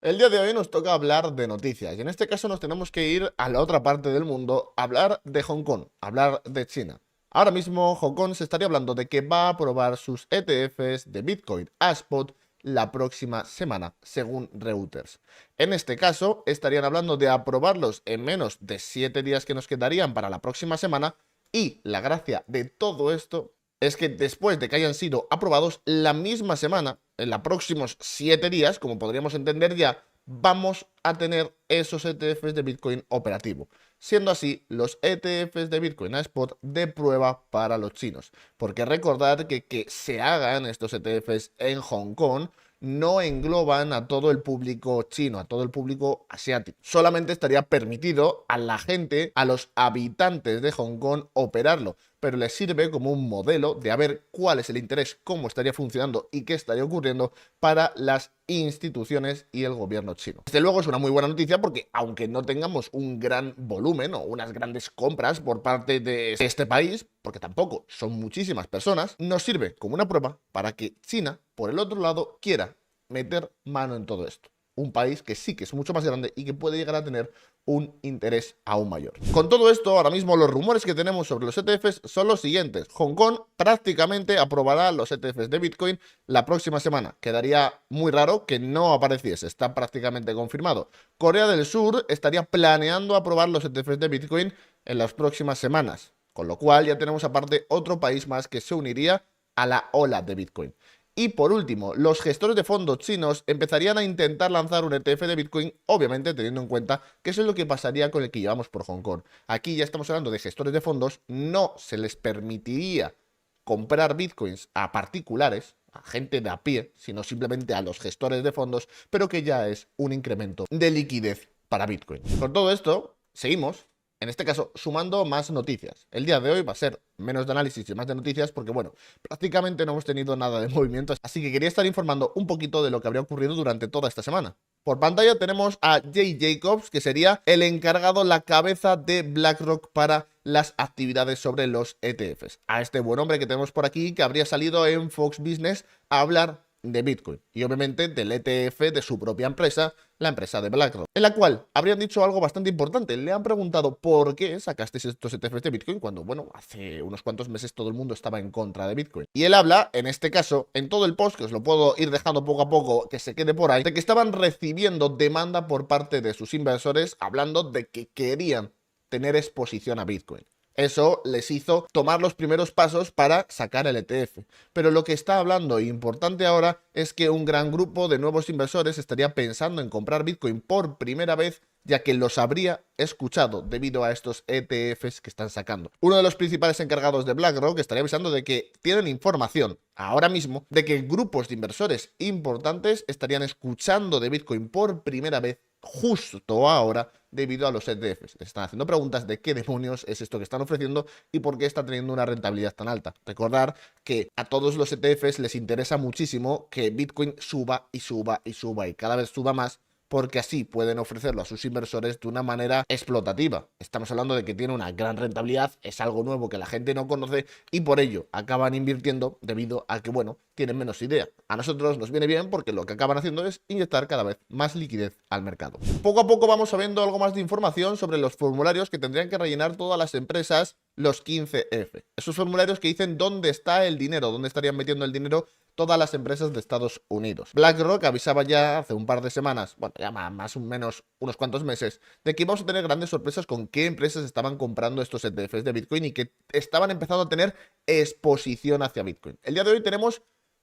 El día de hoy nos toca hablar de noticias y en este caso nos tenemos que ir a la otra parte del mundo, a hablar de Hong Kong, a hablar de China. Ahora mismo Hong Kong se estaría hablando de que va a aprobar sus ETFs de Bitcoin a Spot la próxima semana, según Reuters. En este caso estarían hablando de aprobarlos en menos de 7 días que nos quedarían para la próxima semana y la gracia de todo esto es que después de que hayan sido aprobados la misma semana, en los próximos 7 días, como podríamos entender ya, vamos a tener esos ETFs de Bitcoin operativo, siendo así los ETFs de Bitcoin a Spot de prueba para los chinos. Porque recordad que se hagan estos ETFs en Hong Kong no engloban a todo el público chino, a todo el público asiático. Solamente estaría permitido a la gente, a los habitantes de Hong Kong operarlo, pero les sirve como un modelo de a ver cuál es el interés, cómo estaría funcionando y qué estaría ocurriendo para las instituciones y el gobierno chino. Desde luego es una muy buena noticia porque aunque no tengamos un gran volumen o unas grandes compras por parte de este país, porque tampoco son muchísimas personas, nos sirve como una prueba para que China, por el otro lado, quiera meter mano en todo esto. Un país que sí que es mucho más grande y que puede llegar a tener un interés aún mayor. Con todo esto, ahora mismo los rumores que tenemos sobre los ETFs son los siguientes. Hong Kong prácticamente aprobará los ETFs de Bitcoin la próxima semana. Quedaría muy raro que no apareciese, está prácticamente confirmado. Corea del Sur estaría planeando aprobar los ETFs de Bitcoin en las próximas semanas, con lo cual ya tenemos aparte otro país más que se uniría a la ola de Bitcoin. Y por último, los gestores de fondos chinos empezarían a intentar lanzar un ETF de Bitcoin, obviamente teniendo en cuenta que eso es lo que pasaría con el que llevamos por Hong Kong. Aquí ya estamos hablando de gestores de fondos, no se les permitiría comprar Bitcoins a particulares, a gente de a pie, sino simplemente a los gestores de fondos, pero que ya es un incremento de liquidez para Bitcoin. Con todo esto, seguimos. En este caso, sumando más noticias. El día de hoy va a ser menos de análisis y más de noticias porque, bueno, prácticamente no hemos tenido nada de movimientos, así que quería estar informando un poquito de lo que habría ocurrido durante toda esta semana. Por pantalla tenemos a Jay Jacobs, que sería el encargado, la cabeza de BlackRock para las actividades sobre los ETFs. A este buen hombre que tenemos por aquí, que habría salido en Fox Business a hablar de Bitcoin y obviamente del ETF de su propia empresa, la empresa de BlackRock, en la cual habrían dicho algo bastante importante. Le han preguntado por qué sacasteis estos ETFs de Bitcoin cuando, bueno, hace unos cuantos meses todo el mundo estaba en contra de Bitcoin. Y él habla, en este caso, en todo el post, que os lo puedo ir dejando poco a poco, que se quede por ahí, de que estaban recibiendo demanda por parte de sus inversores hablando de que querían tener exposición a Bitcoin. Eso les hizo tomar los primeros pasos para sacar el ETF. Pero lo que está hablando importante ahora es que un gran grupo de nuevos inversores estaría pensando en comprar Bitcoin por primera vez, ya que los habría escuchado debido a estos ETFs que están sacando. Uno de los principales encargados de BlackRock estaría avisando de que tienen información ahora mismo de que grupos de inversores importantes estarían escuchando de Bitcoin por primera vez justo ahora debido a los ETFs. Les están haciendo preguntas de qué demonios es esto que están ofreciendo y por qué está teniendo una rentabilidad tan alta. Recordar que a todos los ETFs les interesa muchísimo que Bitcoin suba y suba y suba y cada vez suba más, porque así pueden ofrecerlo a sus inversores de una manera explotativa. Estamos hablando de que tiene una gran rentabilidad, es algo nuevo que la gente no conoce y por ello acaban invirtiendo debido a que, bueno, tienen menos idea. A nosotros nos viene bien porque lo que acaban haciendo es inyectar cada vez más liquidez al mercado. Poco a poco vamos sabiendo algo más de información sobre los formularios que tendrían que rellenar todas las empresas, los 15F. Esos formularios que dicen dónde está el dinero, dónde estarían metiendo el dinero todas las empresas de Estados Unidos. BlackRock avisaba ya hace un par de semanas, bueno, ya más o menos unos cuantos meses, de que íbamos a tener grandes sorpresas con qué empresas estaban comprando estos ETFs de Bitcoin y que estaban empezando a tener exposición hacia Bitcoin. El día de hoy tenemos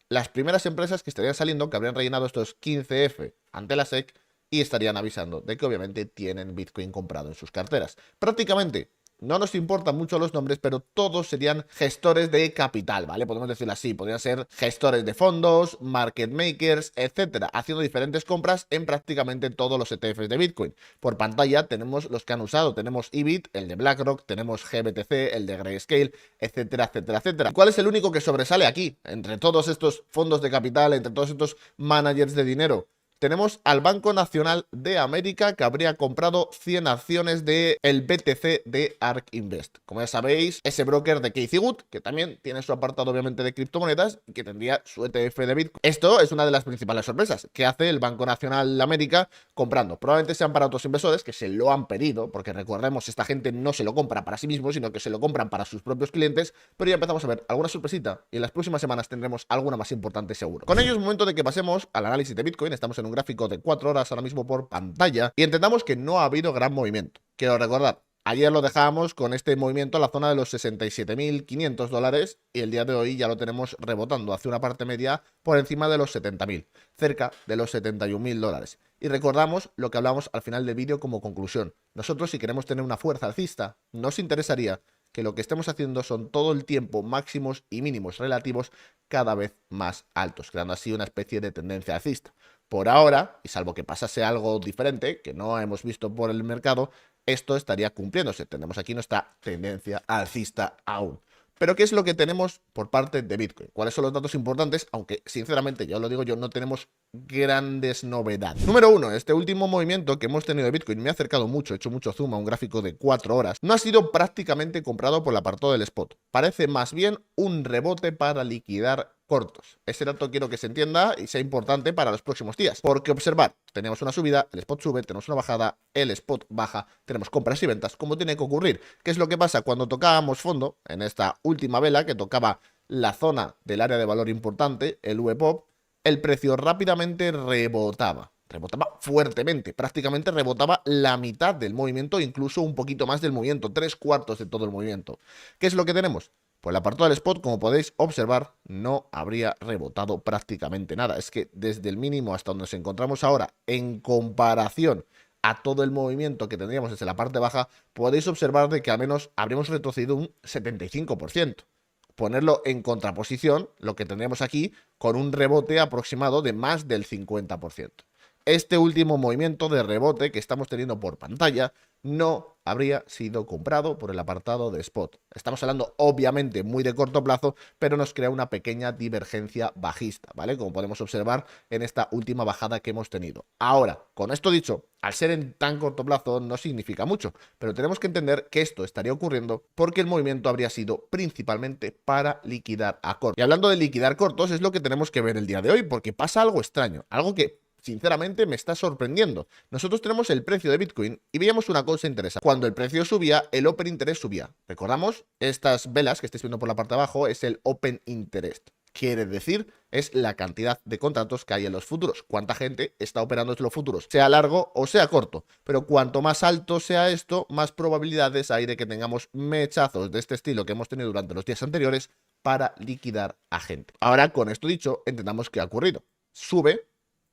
las primeras empresas que estarían saliendo, que habrían rellenado estos 15F ante la SEC y estarían avisando de que obviamente tienen Bitcoin comprado en sus carteras. Prácticamente no nos importan mucho los nombres, pero todos serían gestores de capital, ¿vale? Podemos decirlo así, podrían ser gestores de fondos, market makers, etcétera, haciendo diferentes compras en prácticamente todos los ETFs de Bitcoin. Por pantalla tenemos los que han usado, tenemos IBIT, el de BlackRock, tenemos GBTC, el de Grayscale, etcétera, etcétera, etcétera. ¿Cuál es el único que sobresale aquí? Entre todos estos fondos de capital, entre todos estos managers de dinero, tenemos al Banco Nacional de América que habría comprado 100 acciones del BTC de ARK Invest. Como ya sabéis, ese broker de Cathie Wood, que también tiene su apartado obviamente de criptomonedas y que tendría su ETF de Bitcoin. Esto es una de las principales sorpresas que hace el Banco Nacional de América comprando. Probablemente sean para otros inversores que se lo han pedido, porque recordemos, esta gente no se lo compra para sí mismo, sino que se lo compran para sus propios clientes, pero ya empezamos a ver alguna sorpresita y en las próximas semanas tendremos alguna más importante seguro. Con ello es momento de que pasemos al análisis de Bitcoin. Estamos en un gráfico de 4 horas ahora mismo por pantalla y entendamos que no ha habido gran movimiento. Quiero recordar, ayer lo dejábamos con este movimiento a la zona de los 67.500 dólares y el día de hoy ya lo tenemos rebotando hacia una parte media por encima de los 70.000, cerca de los 71.000 dólares. Y recordamos lo que hablamos al final del vídeo como conclusión. Nosotros, si queremos tener una fuerza alcista, nos interesaría que lo que estemos haciendo son todo el tiempo máximos y mínimos relativos cada vez más altos, creando así una especie de tendencia alcista. Por ahora, y salvo que pasase algo diferente, que no hemos visto por el mercado, esto estaría cumpliéndose. Tenemos aquí nuestra tendencia alcista aún. Pero ¿qué es lo que tenemos por parte de Bitcoin? ¿Cuáles son los datos importantes? Aunque, sinceramente, ya os lo digo yo, no tenemos grandes novedades. Número 1, este último movimiento que hemos tenido de Bitcoin, me ha acercado mucho, he hecho mucho zoom a un gráfico de 4 horas, no ha sido prácticamente comprado por el apartado del spot. Parece más bien un rebote para liquidar cortos. Ese dato quiero que se entienda y sea importante para los próximos días. Porque observar, tenemos una subida, el spot sube, tenemos una bajada, el spot baja, tenemos compras y ventas, como tiene que ocurrir. ¿Qué es lo que pasa? Cuando tocábamos fondo, en esta última vela que tocaba la zona del área de valor importante, el VPOP, el precio rápidamente rebotaba fuertemente, prácticamente rebotaba la mitad del movimiento, incluso un poquito más del movimiento, 3/4 de todo el movimiento. ¿Qué es lo que tenemos? Pues el apartado del spot, como podéis observar, no habría rebotado prácticamente nada. Es que desde el mínimo hasta donde nos encontramos ahora, en comparación a todo el movimiento que tendríamos desde la parte baja, podéis observar de que al menos habríamos retrocedido un 75%. Ponerlo en contraposición, lo que tendríamos aquí, con un rebote aproximado de más del 50%. Este último movimiento de rebote que estamos teniendo por pantalla no habría sido comprado por el apartado de spot. Estamos hablando obviamente muy de corto plazo, pero nos crea una pequeña divergencia bajista, ¿vale? Como podemos observar en esta última bajada que hemos tenido. Ahora, con esto dicho, al ser en tan corto plazo no significa mucho, pero tenemos que entender que esto estaría ocurriendo porque el movimiento habría sido principalmente para liquidar a corto. Y hablando de liquidar cortos es lo que tenemos que ver el día de hoy, porque pasa algo extraño, algo que sinceramente me está sorprendiendo. Nosotros tenemos el precio de Bitcoin y veíamos una cosa interesante. Cuando el precio subía, el Open Interest subía. Recordamos, estas velas que estáis viendo por la parte de abajo es el Open Interest. Quiere decir, es la cantidad de contratos que hay en los futuros. Cuánta gente está operando en los futuros, sea largo o sea corto. Pero cuanto más alto sea esto, más probabilidades hay de que tengamos mechazos de este estilo que hemos tenido durante los días anteriores para liquidar a gente. Ahora, con esto dicho, entendamos qué ha ocurrido. Sube,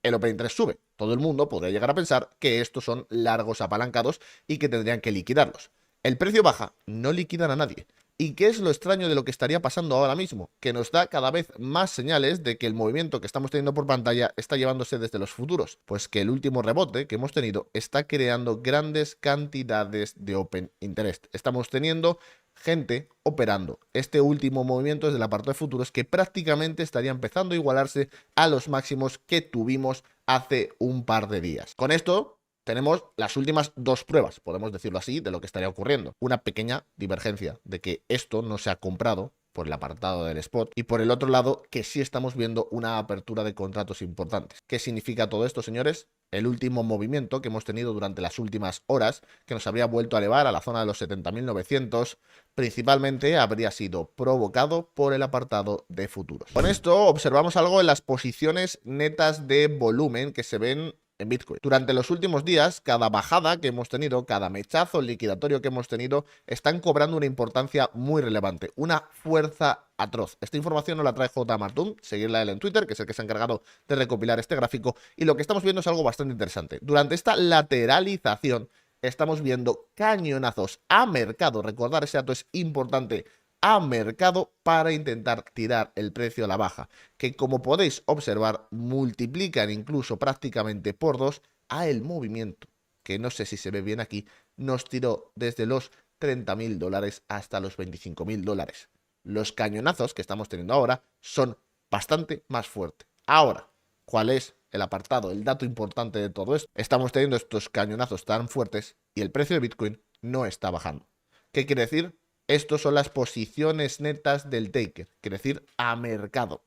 el Open Interest sube. Todo el mundo podría llegar a pensar que estos son largos apalancados y que tendrían que liquidarlos. El precio baja, no liquidan a nadie. ¿Y qué es lo extraño de lo que estaría pasando ahora mismo? Que nos da cada vez más señales de que el movimiento que estamos teniendo por pantalla está llevándose desde los futuros. Pues que el último rebote que hemos tenido está creando grandes cantidades de Open Interest. Estamos teniendo gente operando este último movimiento desde la parte de futuros que prácticamente estaría empezando a igualarse a los máximos que tuvimos hace un par de días. Con esto tenemos las últimas dos pruebas, podemos decirlo así, de lo que estaría ocurriendo. Una pequeña divergencia de que esto no se ha comprado por el apartado del spot y por el otro lado que sí estamos viendo una apertura de contratos importantes. ¿Qué significa todo esto, señores? El último movimiento que hemos tenido durante las últimas horas, que nos habría vuelto a elevar a la zona de los 70.900, principalmente habría sido provocado por el apartado de futuros. Con esto observamos algo en las posiciones netas de volumen que se ven en Bitcoin. Durante los últimos días, cada bajada que hemos tenido, cada mechazo liquidatorio que hemos tenido, están cobrando una importancia muy relevante, una fuerza atroz. Esta información nos la trae J. Martum, seguirla a él en Twitter, que es el que se ha encargado de recopilar este gráfico, y lo que estamos viendo es algo bastante interesante. Durante esta lateralización estamos viendo cañonazos a mercado, recordar ese dato es importante, a mercado para intentar tirar el precio a la baja, que como podéis observar multiplican incluso prácticamente por 2 a el movimiento, que no sé si se ve bien aquí, nos tiró desde los 30.000 dólares hasta los 25.000 dólares. Los cañonazos que estamos teniendo ahora son bastante más fuertes. Ahora, ¿cuál es el apartado, el dato importante de todo esto. Estamos teniendo estos cañonazos tan fuertes y el precio de Bitcoin no está bajando. ¿Qué quiere decir? Estos son las posiciones netas del taker, quiere decir a mercado.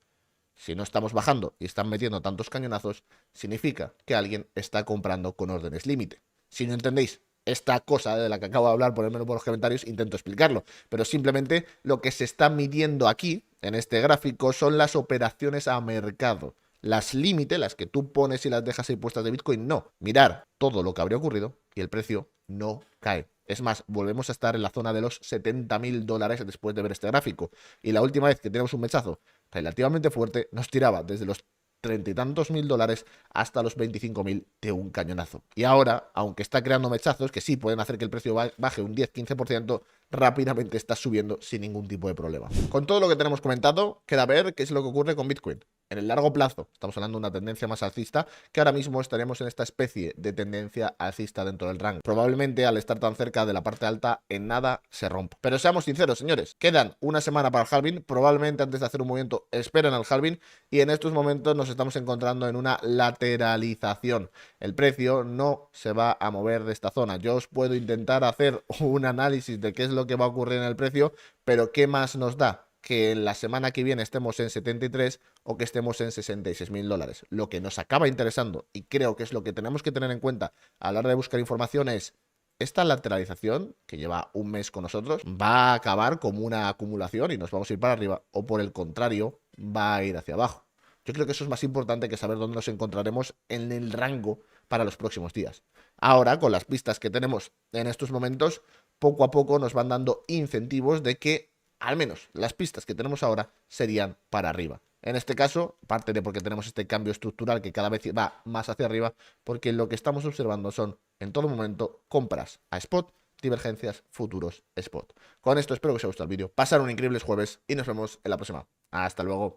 Si no estamos bajando y están metiendo tantos cañonazos, significa que alguien está comprando con órdenes límite. Si no entendéis esta cosa de la que acabo de hablar, ponedmelo por los comentarios, intento explicarlo. Pero simplemente lo que se está midiendo aquí, en este gráfico, son las operaciones a mercado. Las límite, las que tú pones y las dejas ahí puestas de Bitcoin, no. Mirar todo lo que habría ocurrido y el precio no cae. Es más, volvemos a estar en la zona de los $70.000 después de ver este gráfico. Y la última vez que tenemos un mechazo relativamente fuerte, nos tiraba desde los 30 y tantos mil dólares hasta los 25.000 de un cañonazo. Y ahora, aunque está creando mechazos que sí pueden hacer que el precio baje un 10-15%, rápidamente está subiendo sin ningún tipo de problema. Con todo lo que tenemos comentado, queda ver qué es lo que ocurre con Bitcoin. En el largo plazo, estamos hablando de una tendencia más alcista, que ahora mismo estaremos en esta especie de tendencia alcista dentro del rango. Probablemente al estar tan cerca de la parte alta, en nada se rompa. Pero seamos sinceros, señores, quedan una semana para el halving, probablemente antes de hacer un movimiento esperen al halving, y en estos momentos nos estamos encontrando en una lateralización. El precio no se va a mover de esta zona. Yo os puedo intentar hacer un análisis de qué es lo que va a ocurrir en el precio, pero ¿qué más nos da? Que en la semana que viene estemos en 73 o que estemos en $66.000. Lo que nos acaba interesando, y creo que es lo que tenemos que tener en cuenta a la hora de buscar información, es esta lateralización, que lleva un mes con nosotros, va a acabar como una acumulación y nos vamos a ir para arriba, o por el contrario, va a ir hacia abajo. Yo creo que eso es más importante que saber dónde nos encontraremos en el rango para los próximos días. Ahora, con las pistas que tenemos en estos momentos, poco a poco nos van dando incentivos de que al menos las pistas que tenemos ahora serían para arriba. En este caso, aparte de porque tenemos este cambio estructural que cada vez va más hacia arriba, porque lo que estamos observando son, en todo momento, compras a spot, divergencias, futuros, spot. Con esto espero que os haya gustado el vídeo. Pasar un increíble jueves y nos vemos en la próxima. Hasta luego.